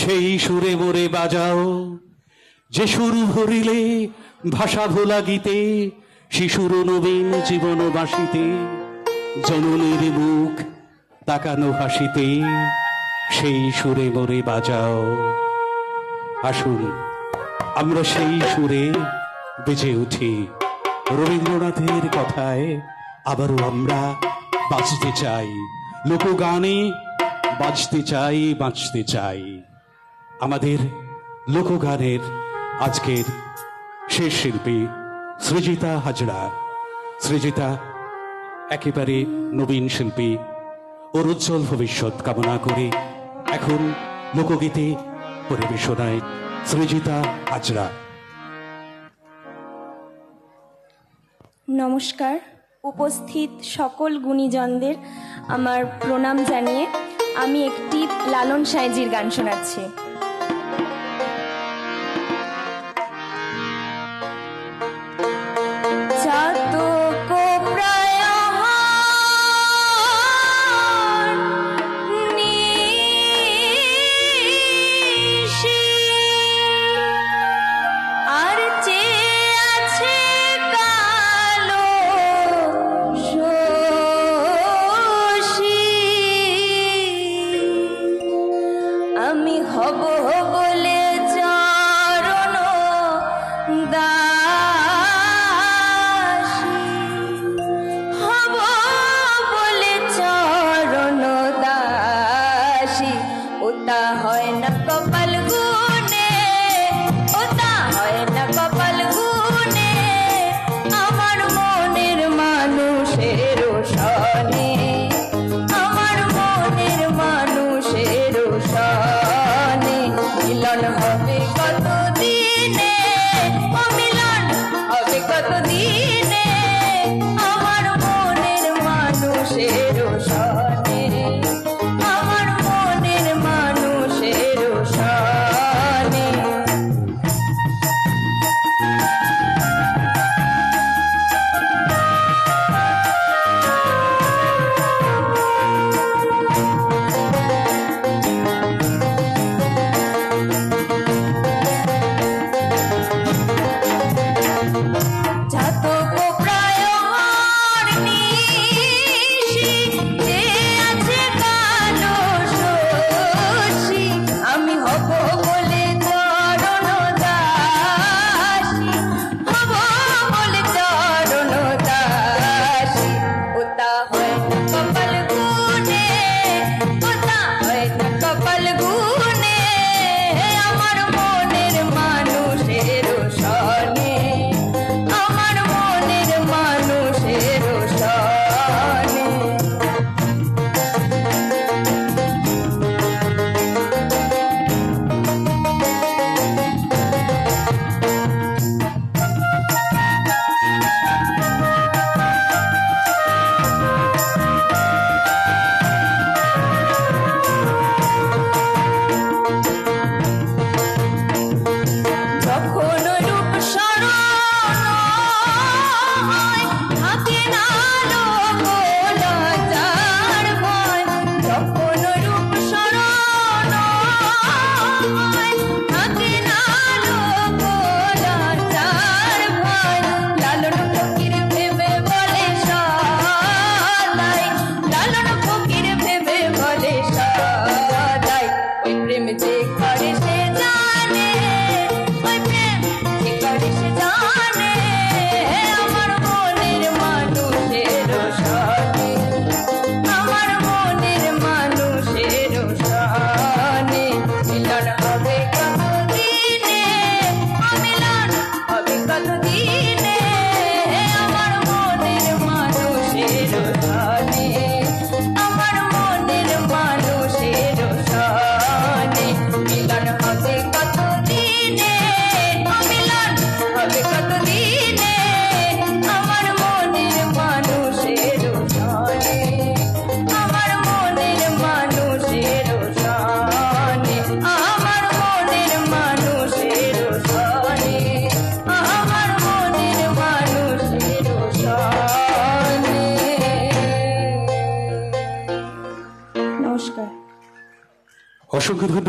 সেই সুরে মোরে বাজাও, যে সুর ভরিলে ভাষা ভোলা গীতে, শিশুর নবীন জীবন বাসিতে, জননীর মুখ তাকানো হাসিতে, সেই সুরে মোরে বাজাও। আসুন আমরা সেই সুরে বেজে উঠি, রবীন্দ্রনাথের কথায় আবারও আমরা বাঁচতে চাই, লোকগানে বাঁচতে চাই, বাঁচতে চাই। আমাদের লোকগানের আজকের শেষ শিল্পী সৃজিতা হাজরা। সৃজিতা একেবারে নবীন শিল্পী, ওর উজ্জ্বল ভবিষ্যৎ কামনা করে এখন লোকগীতে পরিবেশনায় সৃজিতা হাজরা। নমস্কার। উপস্থিত সকল গুণীজনদের আমার প্রণাম জানিয়ে আমি একটি লালন সাঁইজির গান শোনাচ্ছি। আমি হব বলে চরণ দাসী, হব বলে চরণ দাসী। ওটা হয় না কপাল গুনে, ওটা হয় না কপাল গুনে, আমার মনের মানুষের সনে, আমার মনের মানুষের সনে। মিলন হবে কত দিনে, ও মিলন হবে কত দিনে, আমার মনের মানুষের সনে, আমার মনের মানুষের সনে। অসংখ্য ধন্যবাদ।